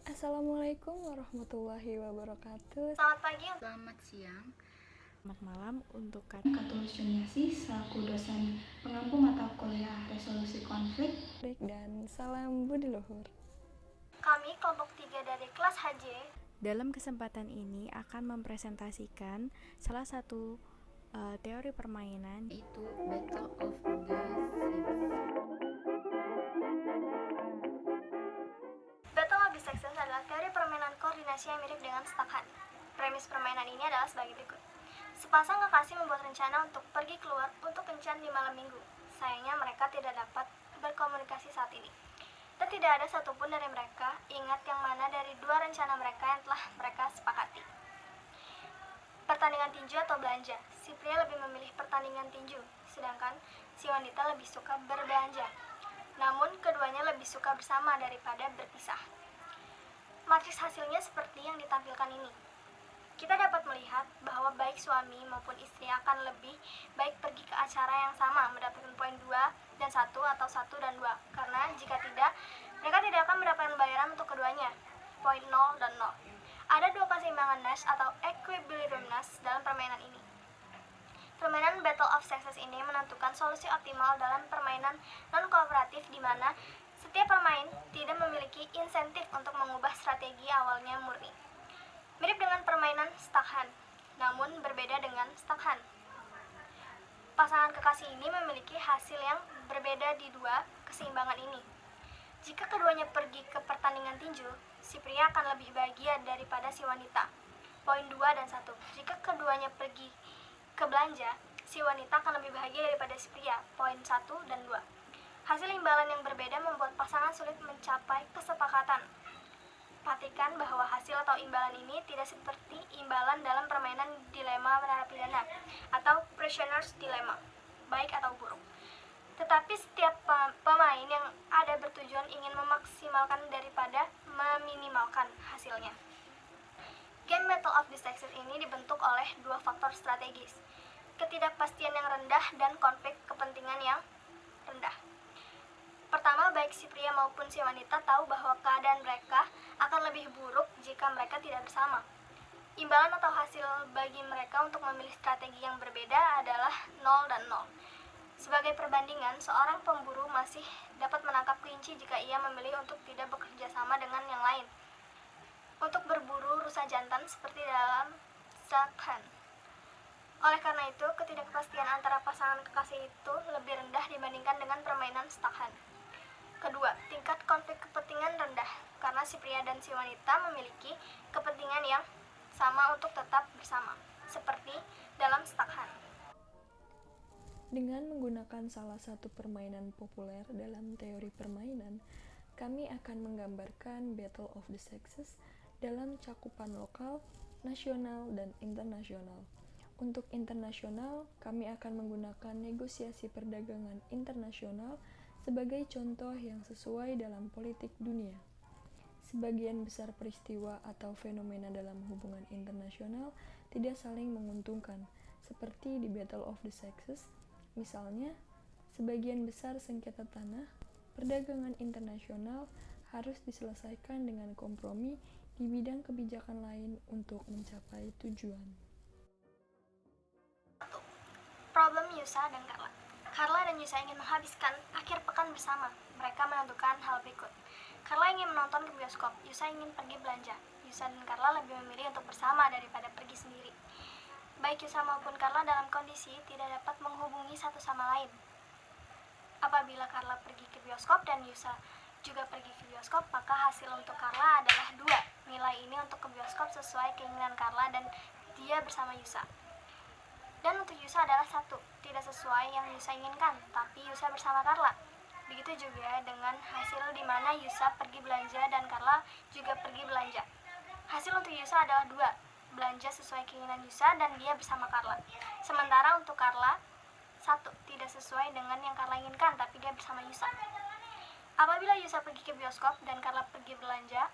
Assalamualaikum warahmatullahi wabarakatuh. Selamat pagi, Selamat siang, Selamat malam untuk Tulus Juniasi selaku dosen pengampu mata kuliah resolusi konflik dan salam budi luhur. kami kelompok 3 dari kelas HJ. Dalam kesempatan ini akan mempresentasikan salah satu teori permainan yaitu Battle of the Sexes. Battle of the Sexes adalah teori permainan koordinasi yang mirip dengan Stackhand. Premis permainan ini adalah sebagai berikut. Sepasang kekasih membuat rencana untuk pergi keluar untuk kencan di malam minggu. Sayangnya mereka tidak dapat berkomunikasi saat ini. Dan tidak ada satupun dari mereka ingat yang mana dari dua rencana mereka yang telah mereka sepakati. Pertandingan tinju atau belanja. Si pria lebih memilih pertandingan tinju, sedangkan si wanita lebih suka berbelanja. Namun keduanya lebih suka bersama daripada berpisah. Matriks hasilnya seperti yang ditampilkan ini. Kita dapat melihat bahwa baik suami maupun istri akan lebih baik pergi ke acara yang sama mendapatkan poin 2 dan 1 atau 1 dan 2, karena jika tidak, mereka tidak akan mendapatkan bayaran untuk keduanya, poin 0 dan 0. Ada dua keseimbangan Nash atau equilibrium Nash dalam permainan ini. Permainan Battle of Sexes ini menentukan solusi optimal dalam permainan non-kooperatif di mana setiap pemain tidak memiliki insentif untuk mengubah strategi awalnya murni. Mirip dengan permainan Stackhand, namun berbeda dengan Stackhand. Pasangan kekasih ini memiliki hasil yang berbeda di dua keseimbangan ini. Jika keduanya pergi ke pertandingan tinju, si pria akan lebih bahagia daripada si wanita. Poin 2 dan 1. Jika keduanya pergi ke belanja, si wanita akan lebih bahagia daripada si pria. Poin 1 dan 2. Hasil imbalan yang berbeda membuat pasangan sulit mencapai kesepakatan. Perhatikan bahwa hasil atau imbalan ini tidak seperti imbalan dalam permainan dilema narapidana atau prisoner's dilemma, baik atau buruk. Tetapi setiap pemain yang ada bertujuan ingin memaksimalkan daripada meminimalkan hasilnya. Game Battle of the Sexes ini dibentuk oleh dua faktor strategis, ketidakpastian yang rendah dan konflik kepentingan yang rendah. Pertama, baik si pria maupun si wanita tahu bahwa keadaan mereka akan lebih buruk jika mereka tidak bersama. Imbalan atau hasil bagi mereka untuk memilih strategi yang berbeda adalah 0 dan 0. Sebagai perbandingan, seorang pemburu masih dapat menangkap kelinci jika ia memilih untuk tidak bekerja sama dengan yang lain untuk berburu rusa jantan seperti dalam Stackhand. Oleh karena itu, ketidakpastian antara pasangan kekasih itu lebih rendah dibandingkan dengan permainan Stackhand. Kedua, tingkat konflik kepentingan rendah, karena si pria dan si wanita memiliki kepentingan yang sama untuk tetap bersama, seperti dalam Stackhand. Dengan menggunakan salah satu permainan populer dalam teori permainan, kami akan menggambarkan Battle of the Sexes dalam cakupan lokal, nasional, dan internasional. Untuk internasional, kami akan menggunakan negosiasi perdagangan internasional sebagai contoh yang sesuai dalam politik dunia. Sebagian besar peristiwa atau fenomena dalam hubungan internasional tidak saling menguntungkan, seperti di Battle of the Sexes. Misalnya, sebagian besar sengketa tanah, perdagangan internasional harus diselesaikan dengan kompromi di bidang kebijakan lain untuk mencapai tujuan. Problem Yusa dan Carla. Carla dan Yusa ingin menghabiskan akhir pekan bersama. Mereka menentukan hal berikut. Carla ingin menonton ke bioskop, Yusa ingin pergi belanja. Yusa dan Carla lebih memilih untuk bersama daripada pergi sendiri. Baik Yusa maupun Carla dalam kondisi tidak dapat menghubungi satu sama lain. Apabila Carla pergi ke bioskop dan Yusa juga pergi ke bioskop, maka hasil untuk Carla adalah 2. Nilai ini untuk ke bioskop sesuai keinginan Carla dan dia bersama Yusa. Dan untuk Yusa adalah 1, tidak sesuai yang Yusa inginkan, tapi Yusa bersama Carla. Begitu juga dengan hasil di mana Yusa pergi belanja dan Carla juga pergi belanja. Hasil untuk Yusa adalah 2, belanja sesuai keinginan Yusa dan dia bersama Carla. Sementara untuk Carla, 1, tidak sesuai dengan yang Carla inginkan, tapi dia bersama Yusa. Apabila Yusa pergi ke bioskop dan Carla pergi belanja,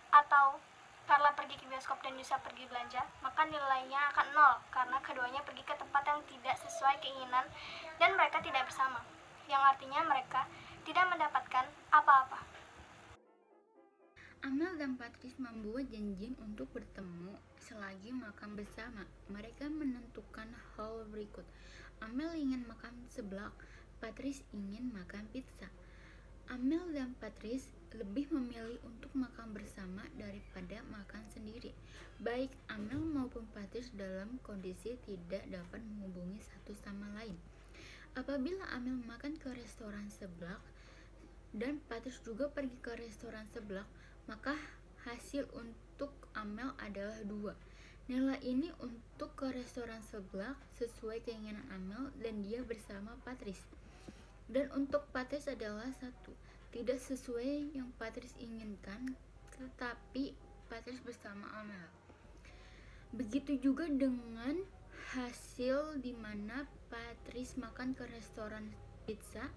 atau Carla pergi ke bioskop dan Yusa pergi belanja, maka nilainya akan 0 karena keduanya pergi ke tempat yang tidak sesuai keinginan dan mereka tidak bersama, yang artinya mereka tidak mendapatkan apa-apa. Amel dan Patrice membuat janji untuk bertemu selagi makan bersama. Mereka menentukan hal berikut. Amel ingin makan seblak, Patrice ingin makan pizza. Amel dan Patrice lebih memilih untuk makan bersama daripada makan sendiri. Baik Amel maupun Patrice dalam kondisi tidak dapat menghubungi satu sama lain. Apabila Amel makan ke restoran seblak dan Patrice juga pergi ke restoran seblak, maka hasil untuk Amel adalah 2. Nilai ini untuk ke restoran seblak sesuai keinginan Amel dan dia bersama Patrice. Dan untuk Patrice adalah 1, tidak sesuai yang Patrice inginkan, tetapi Patrice bersama Amel. Begitu juga dengan hasil di mana Patrice makan ke restoran pizza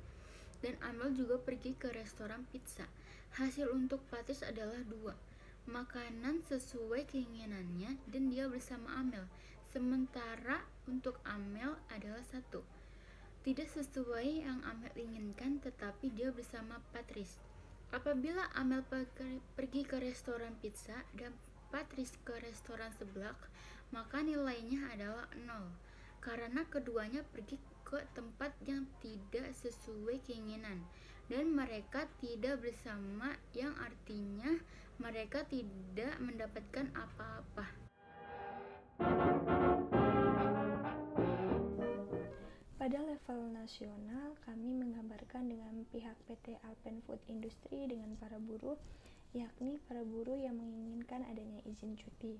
dan Amel juga pergi ke restoran pizza. Hasil untuk Patrice adalah 2, makanan sesuai keinginannya dan dia bersama Amel. Sementara untuk Amel adalah 1, tidak sesuai yang Amel inginkan tetapi dia bersama Patrice. Apabila Amel pergi ke restoran pizza dan Patrice ke restoran seblak, maka nilainya adalah 0 karena keduanya pergi ke tempat yang tidak sesuai keinginan dan mereka tidak bersama, yang artinya mereka tidak mendapatkan apa-apa. Pada level nasional, kami menggambarkan dengan pihak PT Alpen Food Industry dengan para buruh, yakni para buruh yang menginginkan adanya izin cuti.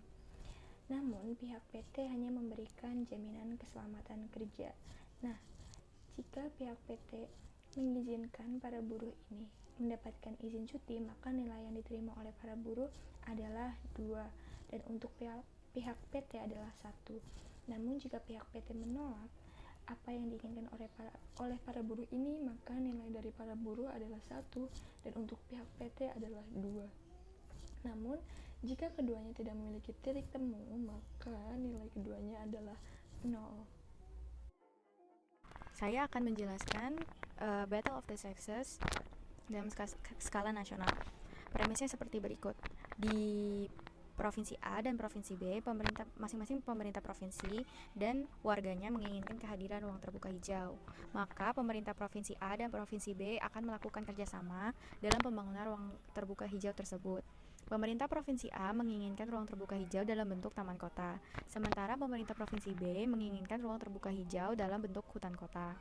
Namun, pihak PT hanya memberikan jaminan keselamatan kerja. Nah, jika pihak PT mengizinkan para buruh ini mendapatkan izin cuti, maka nilai yang diterima oleh para buruh adalah 2, dan untuk pihak PT adalah 1. Namun, jika pihak PT menolak apa yang diinginkan oleh para buruh ini, maka nilai dari para buruh adalah 1, dan untuk pihak PT adalah 2. Namun, jika keduanya tidak memiliki titik temu, maka nilai keduanya adalah 0. Saya akan menjelaskan Battle of the Sexes dalam skala nasional. Premisnya seperti berikut. Di Provinsi A dan Provinsi B, masing-masing pemerintah provinsi dan warganya menginginkan kehadiran ruang terbuka hijau. Maka pemerintah Provinsi A dan Provinsi B akan melakukan kerjasama dalam pembangunan ruang terbuka hijau tersebut. Pemerintah Provinsi A menginginkan ruang terbuka hijau dalam bentuk taman kota, sementara pemerintah Provinsi B menginginkan ruang terbuka hijau dalam bentuk hutan kota.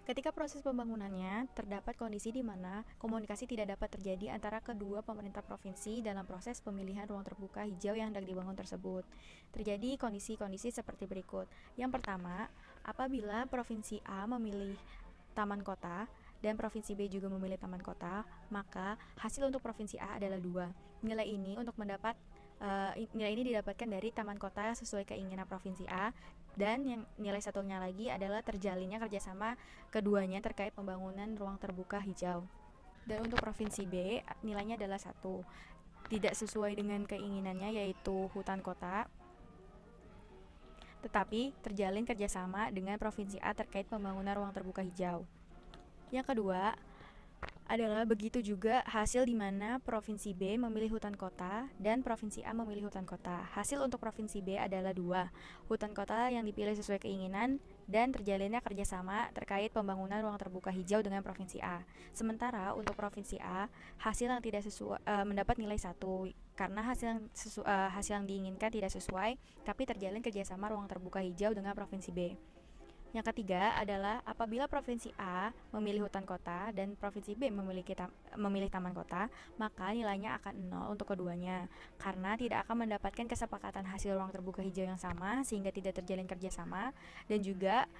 Ketika proses pembangunannya, terdapat kondisi di mana komunikasi tidak dapat terjadi antara kedua pemerintah provinsi dalam proses pemilihan ruang terbuka hijau yang hendak dibangun tersebut. Terjadi kondisi-kondisi seperti berikut. Yang pertama, apabila Provinsi A memilih taman kota dan Provinsi B juga memilih taman kota, maka hasil untuk Provinsi A adalah 2. Nilai ini didapatkan dari taman kota sesuai keinginan Provinsi A, dan yang nilai satunya lagi adalah terjalinnya kerjasama keduanya terkait pembangunan ruang terbuka hijau. Dan untuk Provinsi B, nilainya adalah 1, tidak sesuai dengan keinginannya yaitu hutan kota, tetapi terjalin kerjasama dengan Provinsi A terkait pembangunan ruang terbuka hijau. Yang kedua adalah begitu juga hasil di mana Provinsi B memilih hutan kota dan Provinsi A memilih hutan kota. Hasil untuk Provinsi B adalah 2, hutan kota yang dipilih sesuai keinginan dan terjalinnya kerjasama terkait pembangunan ruang terbuka hijau dengan Provinsi A. Sementara untuk Provinsi A, hasil yang tidak sesuai mendapat nilai 1 karena hasil yang diinginkan tidak sesuai, tapi terjalin kerjasama ruang terbuka hijau dengan Provinsi B. Yang ketiga adalah apabila Provinsi A memilih hutan kota dan Provinsi B memilih taman kota, maka nilainya akan 0 untuk keduanya, karena tidak akan mendapatkan kesepakatan hasil ruang terbuka hijau yang sama sehingga tidak terjalin kerjasama, dan juga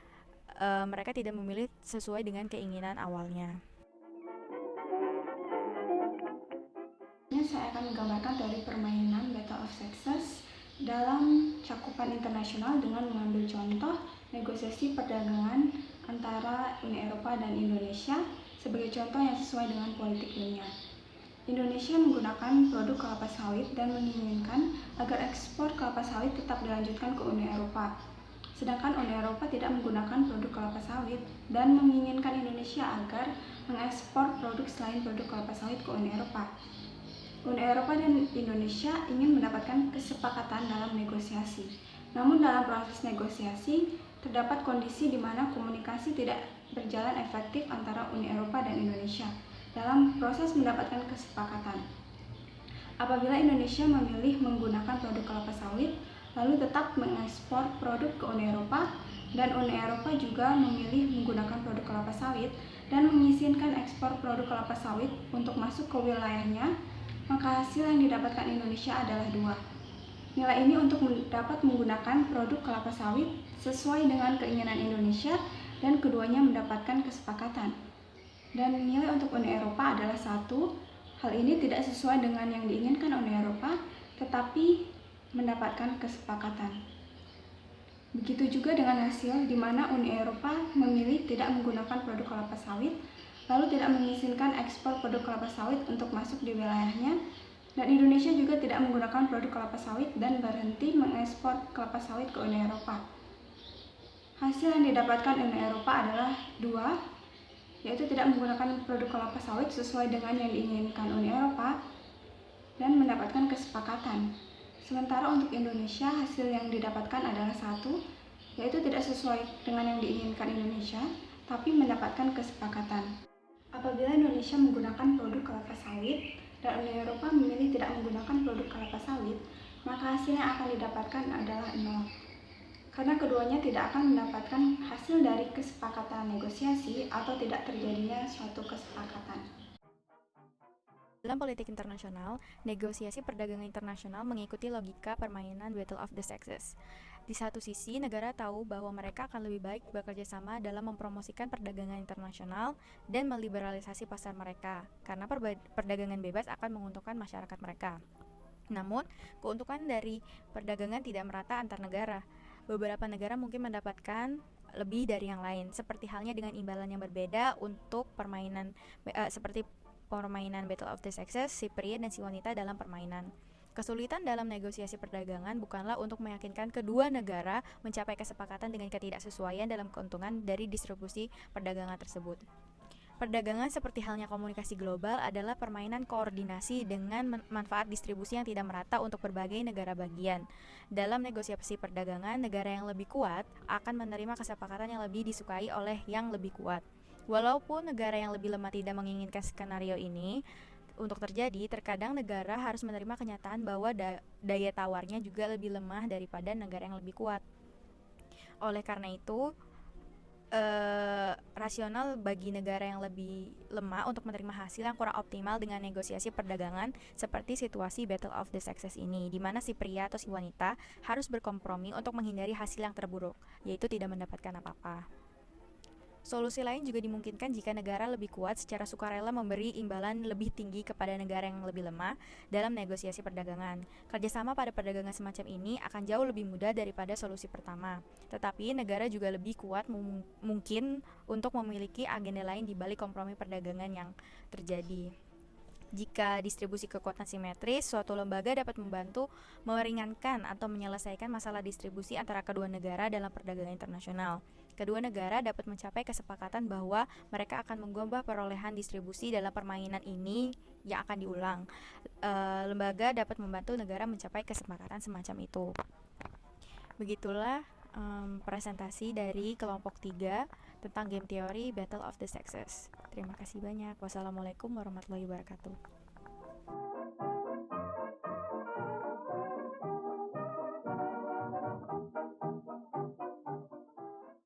mereka tidak memilih sesuai dengan keinginan awalnya. Saya akan menggambarkan teori permainan Battle of Sexes dalam cakupan internasional dengan mengambil contoh negosiasi perdagangan antara Uni Eropa dan Indonesia sebagai contoh yang sesuai dengan politik dunia. Indonesia menggunakan produk kelapa sawit dan menginginkan agar ekspor kelapa sawit tetap dilanjutkan ke Uni Eropa. Sedangkan Uni Eropa tidak menggunakan produk kelapa sawit dan menginginkan Indonesia agar mengekspor produk selain produk kelapa sawit ke Uni Eropa. Uni Eropa dan Indonesia ingin mendapatkan kesepakatan dalam negosiasi. Namun dalam proses negosiasi, terdapat kondisi di mana komunikasi tidak berjalan efektif antara Uni Eropa dan Indonesia dalam proses mendapatkan kesepakatan. Apabila Indonesia memilih menggunakan produk kelapa sawit, lalu tetap mengekspor produk ke Uni Eropa, dan Uni Eropa juga memilih menggunakan produk kelapa sawit dan mengizinkan ekspor produk kelapa sawit untuk masuk ke wilayahnya, maka hasil yang didapatkan Indonesia adalah 2. Nilai ini untuk dapat menggunakan produk kelapa sawit sesuai dengan keinginan Indonesia dan keduanya mendapatkan kesepakatan. Dan nilai untuk Uni Eropa adalah 1. Hal ini tidak sesuai dengan yang diinginkan Uni Eropa, tetapi mendapatkan kesepakatan. Begitu juga dengan hasil di mana Uni Eropa memilih tidak menggunakan produk kelapa sawit, lalu tidak mengizinkan ekspor produk kelapa sawit untuk masuk di wilayahnya, dan Indonesia juga tidak menggunakan produk kelapa sawit dan berhenti mengekspor kelapa sawit ke Uni Eropa. Hasil yang didapatkan Uni Eropa adalah 2, yaitu tidak menggunakan produk kelapa sawit sesuai dengan yang diinginkan Uni Eropa dan mendapatkan kesepakatan. Sementara untuk Indonesia, hasil yang didapatkan adalah 1, yaitu tidak sesuai dengan yang diinginkan Indonesia, tapi mendapatkan kesepakatan. Apabila Indonesia menggunakan produk kelapa sawit dan Uni Eropa memilih tidak menggunakan produk kelapa sawit, maka hasil yang akan didapatkan adalah 0. Karena keduanya tidak akan mendapatkan hasil dari kesepakatan negosiasi atau tidak terjadinya suatu kesepakatan. Dalam politik internasional, negosiasi perdagangan internasional mengikuti logika permainan Battle of the Sexes. Di satu sisi, negara tahu bahwa mereka akan lebih baik bekerja sama dalam mempromosikan perdagangan internasional dan meliberalisasi pasar mereka, karena perdagangan bebas akan menguntungkan masyarakat mereka. Namun, keuntungan dari perdagangan tidak merata antar negara. Beberapa negara mungkin mendapatkan lebih dari yang lain, seperti halnya dengan imbalan yang berbeda untuk permainan seperti permainan Battle of the Sexes, si pria dan si wanita dalam permainan. Kesulitan dalam negosiasi perdagangan bukanlah untuk meyakinkan kedua negara mencapai kesepakatan dengan ketidaksesuaian dalam keuntungan dari distribusi perdagangan tersebut. Perdagangan seperti halnya komunikasi global adalah permainan koordinasi dengan manfaat distribusi yang tidak merata untuk berbagai negara bagian. Dalam negosiasi perdagangan, negara yang lebih kuat akan menerima kesepakatan yang lebih disukai oleh yang lebih kuat. Walaupun negara yang lebih lemah tidak menginginkan skenario ini untuk terjadi, terkadang negara harus menerima kenyataan bahwa daya tawarnya juga lebih lemah daripada negara yang lebih kuat. Oleh karena itu, rasional bagi negara yang lebih lemah untuk menerima hasil yang kurang optimal dengan negosiasi perdagangan seperti situasi Battle of the Sexes ini, di mana si pria atau si wanita harus berkompromi untuk menghindari hasil yang terburuk, yaitu tidak mendapatkan apa-apa. Solusi lain juga dimungkinkan jika negara lebih kuat secara sukarela memberi imbalan lebih tinggi kepada negara yang lebih lemah dalam negosiasi perdagangan. Kerjasama pada perdagangan semacam ini akan jauh lebih mudah daripada solusi pertama. Tetapi negara juga lebih kuat mungkin untuk memiliki agenda lain di balik kompromi perdagangan yang terjadi. Jika distribusi kekuatan simetris, suatu lembaga dapat membantu meringankan atau menyelesaikan masalah distribusi antara kedua negara dalam perdagangan internasional. Kedua negara dapat mencapai kesepakatan bahwa mereka akan mengubah perolehan distribusi dalam permainan ini yang akan diulang. Lembaga dapat membantu negara mencapai kesepakatan semacam itu. Begitulah presentasi dari kelompok 3 tentang game teori Battle of the Sexes. Terima kasih banyak. Wassalamualaikum warahmatullahi wabarakatuh.